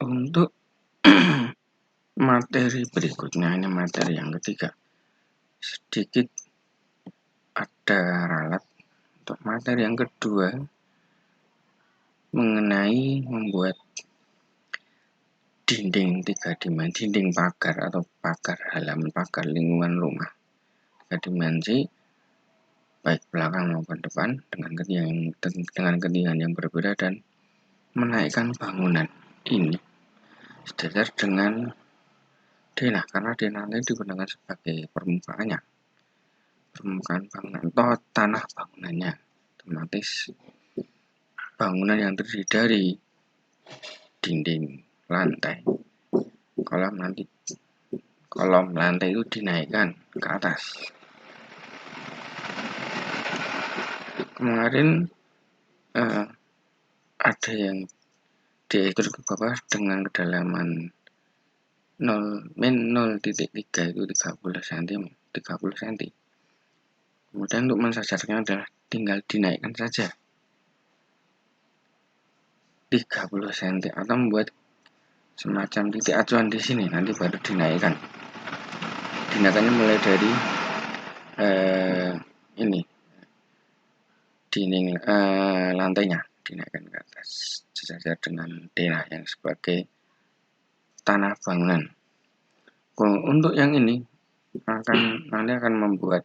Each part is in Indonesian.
Untuk materi berikutnya, ini materi yang ketiga, sedikit ada ralat. Untuk materi yang kedua mengenai membuat dinding 3 dimensi, dinding pagar atau pagar halaman, pagar lingkungan rumah 3 dimensi, baik belakang maupun depan, dengan ketinggian yang berbeda, dan menaikkan bangunan ini sejajar dengan denah, karena denah ini digunakan sebagai permukaan bangunan atau tanah bangunannya, otomatis bangunan yang terdiri dari dinding, lantai, kolom lantai itu dinaikkan ke atas. Kemarin ada yang diatur ke bawah dengan kedalaman 0,3 itu 30 cm. Kemudian untuk mensajarnya adalah tinggal dinaikkan saja 30 cm atau membuat semacam titik acuan di sini, nanti baru dinaikkan. Dinaikannya mulai dari dinding lantainya dinaikkan ke atas sejajar dengan denah yang sebagai tanah bangunan. Untuk yang ini nanti akan membuat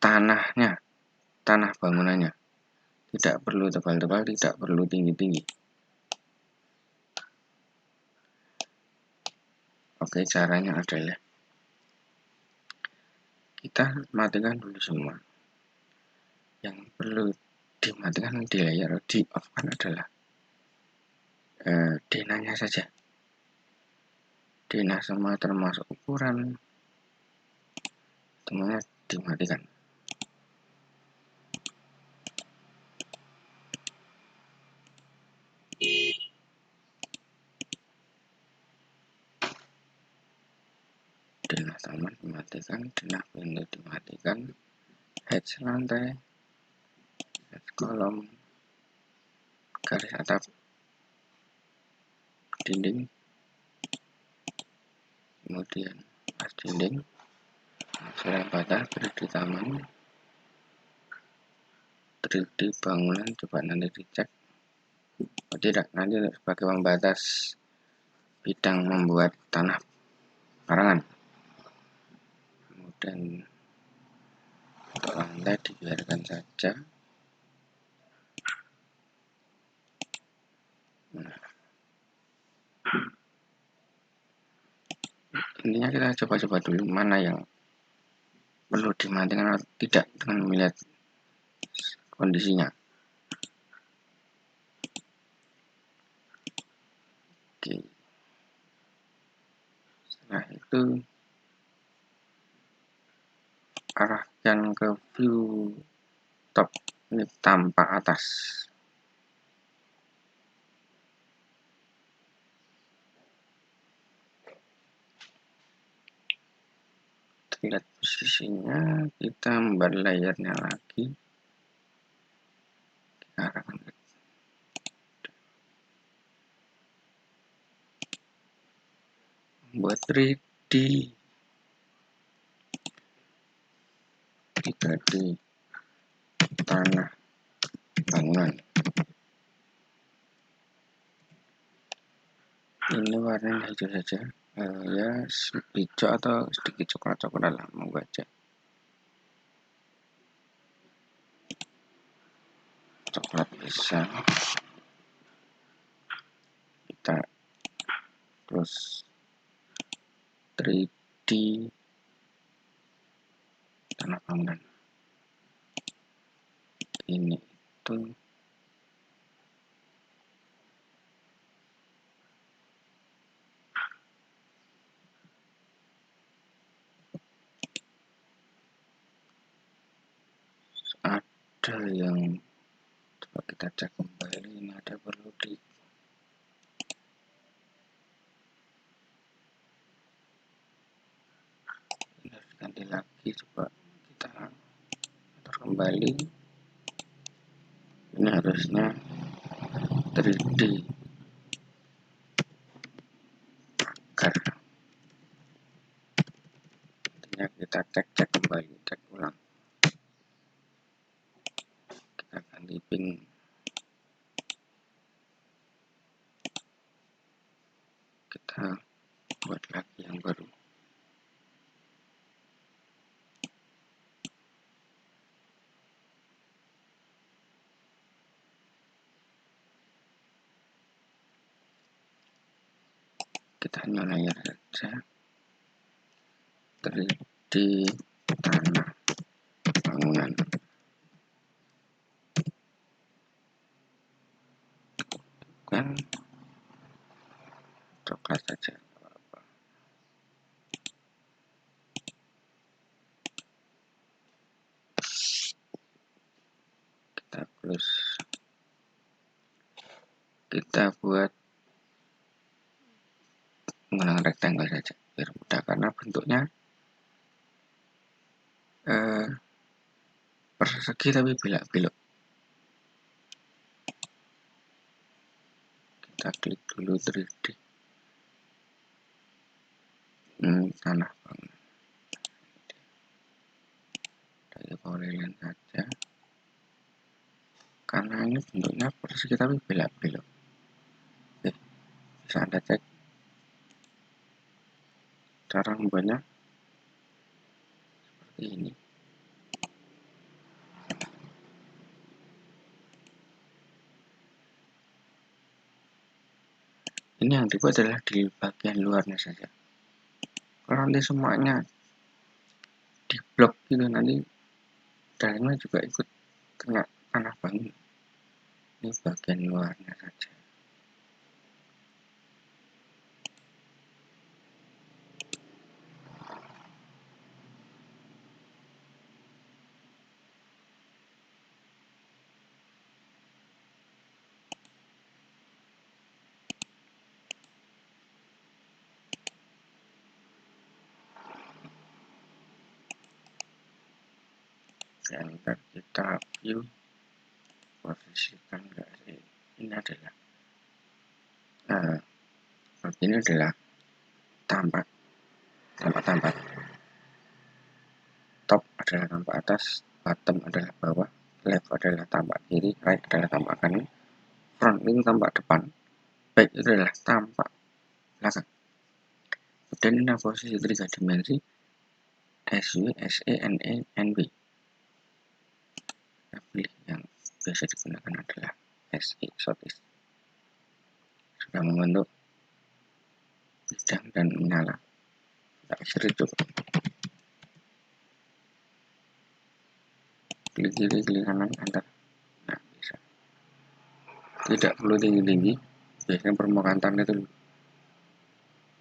tanah bangunannya tidak perlu tebal-tebal, tidak perlu tinggi-tinggi. Oke, caranya adalah kita matikan dulu semua. Yang perlu dimatikan di layar, di off kan adalah denahnya saja. Denah semua termasuk ukuran semuanya dimatikan. Denah taman dimatikan, denah pintu dimatikan, hedge lantai, hedge kolom, garis atap, dinding, kemudian as dinding, selain batas, 3D taman, 3D bangunan. Coba nanti dicek. Tidak, nanti sebagai pembatas bidang membuat tanah karangan. Kemudian untuk lantai dibiarkan saja. Intinya kita coba-coba dulu mana yang perlu dimatikan atau tidak dengan melihat kondisinya. Oke. Setelah itu arahkan ke view top, ini tampak atas. Lihat posisinya, kita membuat layarnya lagi, kita arahkan ke buat 3D tanah bangunan. Ini warnanya hijau saja, ya hijau atau sedikit coklat-coklat lah, mau baca coklat bisa. Kita terus 3D tanah bangunan ini itu ada yang coba kita cek kembali, ini ada perlu diganti lagi. Coba kita atur kembali, ini harusnya 3D pagar. Intinya kita cek kembali, cek ulang, kita ganti pin, kita buat lagi yang baru. Kita hanya layar saja, 3D tanah bangunan. Kan coklat saja. Kita close, kita buat menggunakan rectangle saja biar mudah, karena bentuknya persegi tapi belok-belok. Kita klik dulu 3D tanah bangunan, dari polyline saja, karena ini bentuknya persegi tapi belok-belok. Oke, bisa Anda cek cara membuatnya seperti ini. Ini yang dibuat adalah di bagian luarnya saja. Kalau nanti semuanya di blok gitu, nanti dalamnya juga ikut kena tanah bangunan. Ini bagian luarnya saja. Dan kita view, posisikan dari ini adalah ini adalah tampak top adalah tampak atas, bottom adalah bawah, left adalah tampak kiri, right adalah tampak kanan, front itu tampak depan, back itu adalah tampak belakang. Dan ini posisi 3 dimensi SU, SE, NE, NB. Kita pilih yang biasa digunakan adalah SE, Southeast. Sudah membentuk bidang dan menyala. Kita ekstrusi cukup. Klik kiri, klik kanan, enter. Nah, bisa. Tidak perlu tinggi-tinggi. Biasanya permukaan tanah itu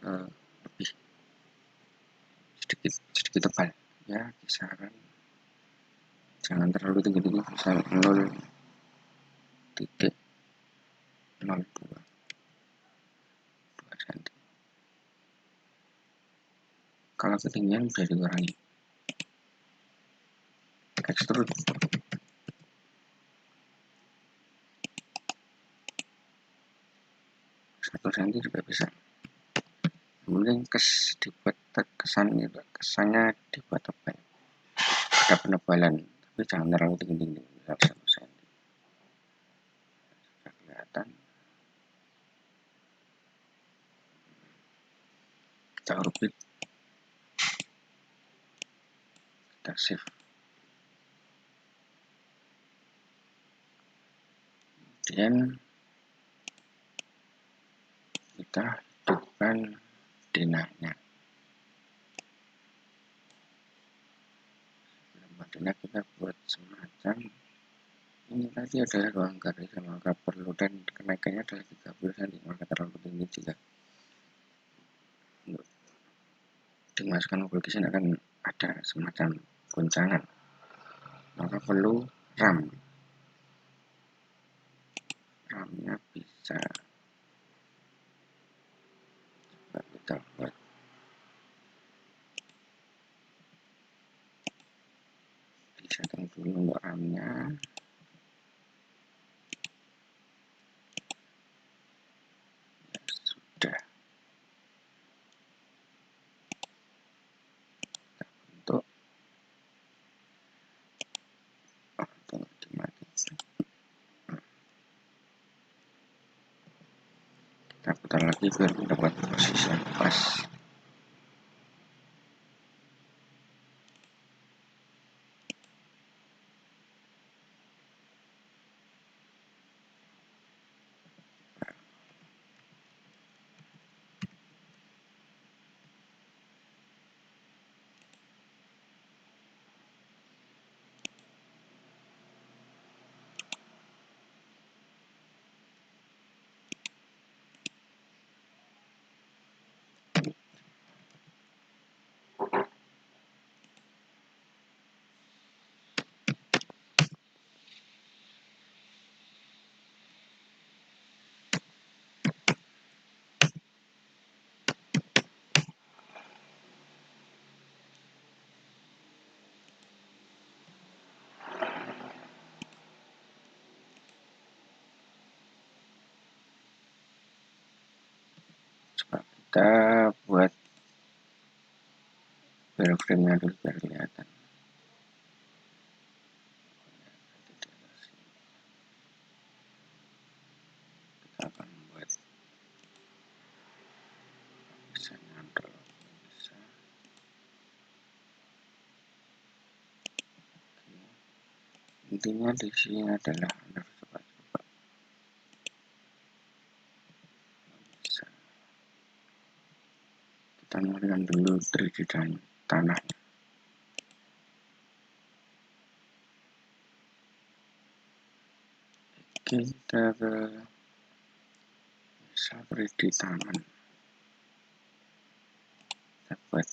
lebih sedikit tebal. Ya, kisaran jangan terlalu tinggi-tinggi, misal 0,02 cm. Kalau ketinggian bisa dikurangi. Extrude. 1 cm juga bisa. Kemudian dibuat kesannya dibuat tebal. Ada penebalan, tapi jangan terlalu tinggi-tinggi. Misal 1 cm. Sudah kelihatan. Kita orbit. Kita save. Kemudian kita hidupkan denahnya. Sebelum kita buat semacam ini tadi adalah ruang garis, maka perlu dan kenaikannya adalah 30 cm, maka terlalu tinggi jika untuk dimasukkan mobil ke sini akan ada semacam goncangan, maka perlu ramnya bisa kita buat disetting dulu untuk ramnya. atau dimatikan. Kita putar lagi biar mendapat posisi yang pas. Coba kita buat biar frame-nya dulu biar kelihatan. Kita akan membuat bisa nyantol, bisa. Intinya di sini adalah coba bisa kita memberikan dulu 3D dan tanah. Kita ke bisa 3D taman. Dapat.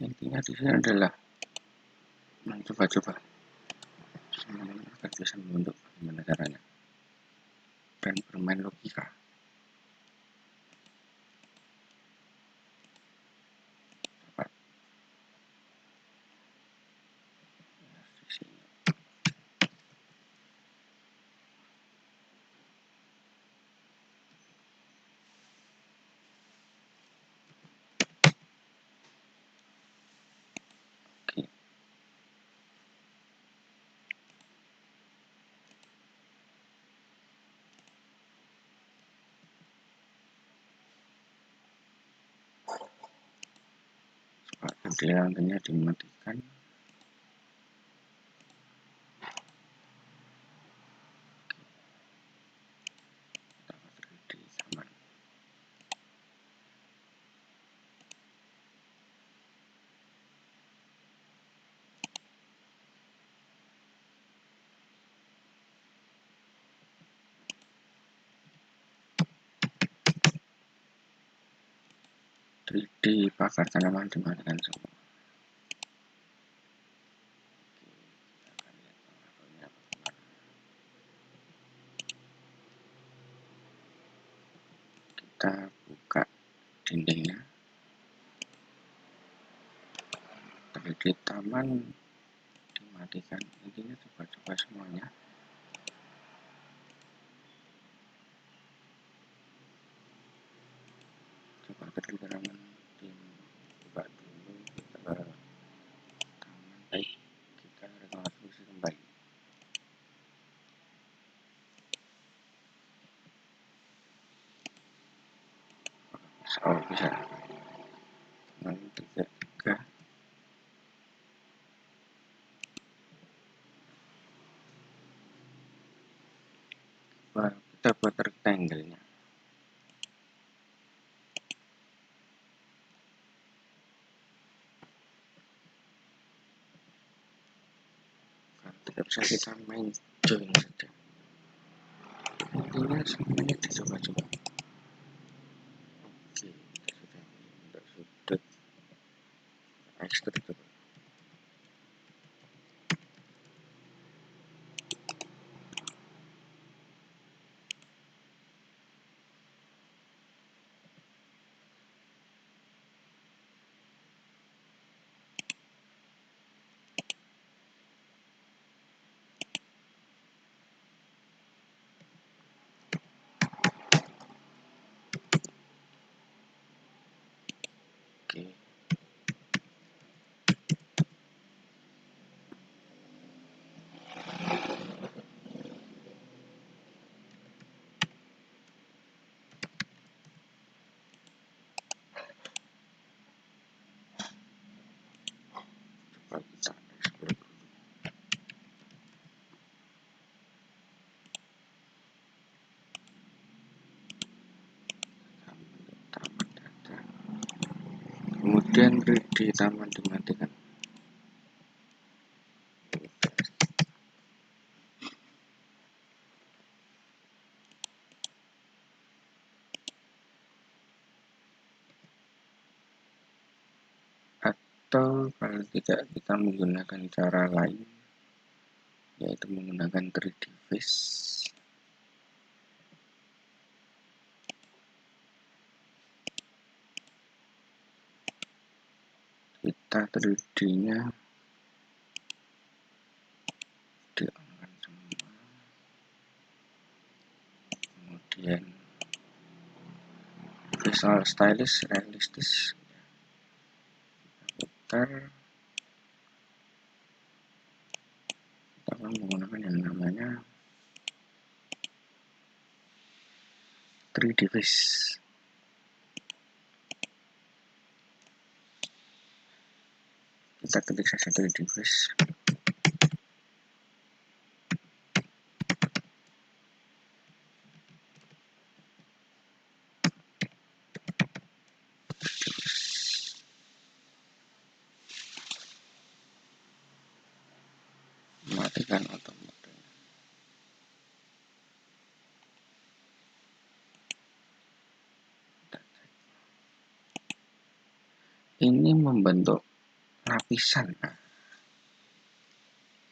Intinya di sini adalah mencoba-coba agar bisa membentuk bagaimana caranya dan bermain logika. Dapat di sini. Oke. Coba jendela lantainya dimatikan. Dapat 3D taman. 3D pagar tanaman dimatikan semua. Kita buka dindingnya. 3D taman dimatikan. Intinya coba-coba semuanya. Coba 3D taman dibuka dulu. Kita ke taman. Baik, kita rekonstruksi kembali. Oh bisa. Lalu 3. Kita buat rectangle-nya. Kalau tidak bisa kita main join saja. Intinya semuanya dicoba-coba. Oke, kita sudah membentuk sudut ekstrudor. Oke. kemudian 3D taman dimatikan. Atau kalau tidak, kita menggunakan cara lain, yaitu menggunakan 3D Face. Kita 3D-nya di-on-kan semua, kemudian visual stylish, realistis, kita akan menggunakan yang namanya 3D Face. Kita ketik saja 3D Face. Matikan otomatis. Ini membentuk lapisan. Nah,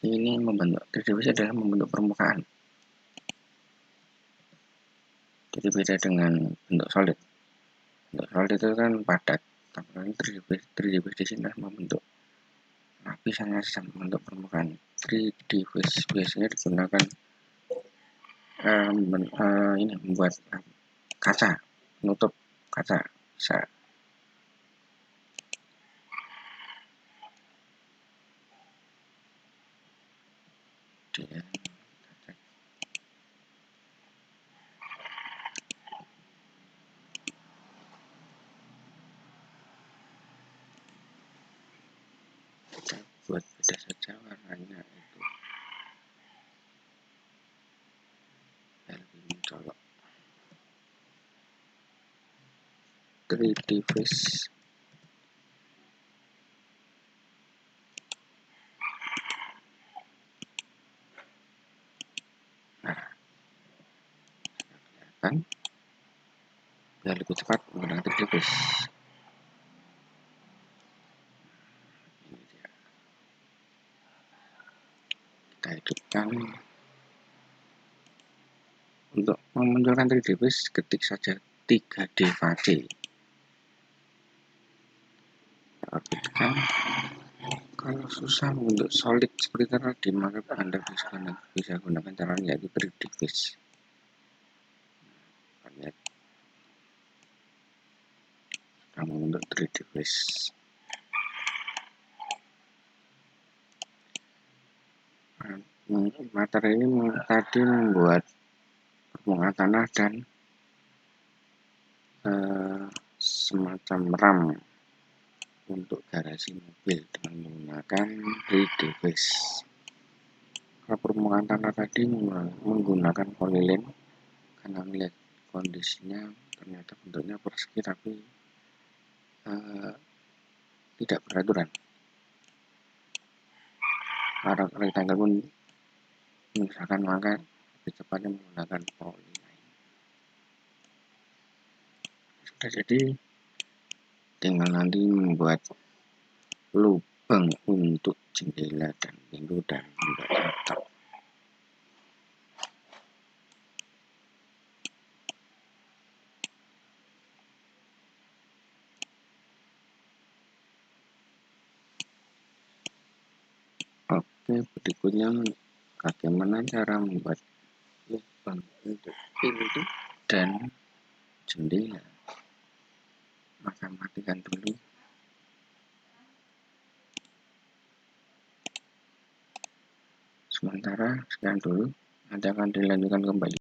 ini membentuk 3D Face adalah membentuk permukaan. Jadi beda dengan bentuk solid. Bentuk solid itu kan padat, tapi 3D Face di sini membentuk lapisannya sama membentuk permukaan. 3D Face biasanya digunakan ini membuat kaca, menutup kaca. Bisa dia buat beda saja warnanya itu lebih mencolok. 3D Face kan biar lebih cepat menggunakan 3D Face. Ini dia. Kita hidupkan. Untuk memunculkan 3D Face, ketik saja 3D Face. Ketikkan. Kalau susah untuk solid seperti tadi, maka Anda bisa gunakan cara yaitu 3D Face. Lihat, kamu untuk 3D Face. Materi ini tadi membuat permukaan tanah dan semacam ram untuk garasi mobil dengan menggunakan 3D Face. Kalau permukaan tanah tadi menggunakan polylene, karena melihat kondisinya ternyata bentuknya persegi tapi tidak beraturan. Para rectangle pun misalkan, maka lebih cepatnya menggunakan polylene. Sudah jadi, tinggal nanti membuat lubang untuk jendela dan pintu dan membuat atap. Oke, berikutnya bagaimana cara membuat lubang untuk pintu dan jendela. Maka matikan dulu. Sementara sekian dulu, nanti akan dilanjutkan kembali.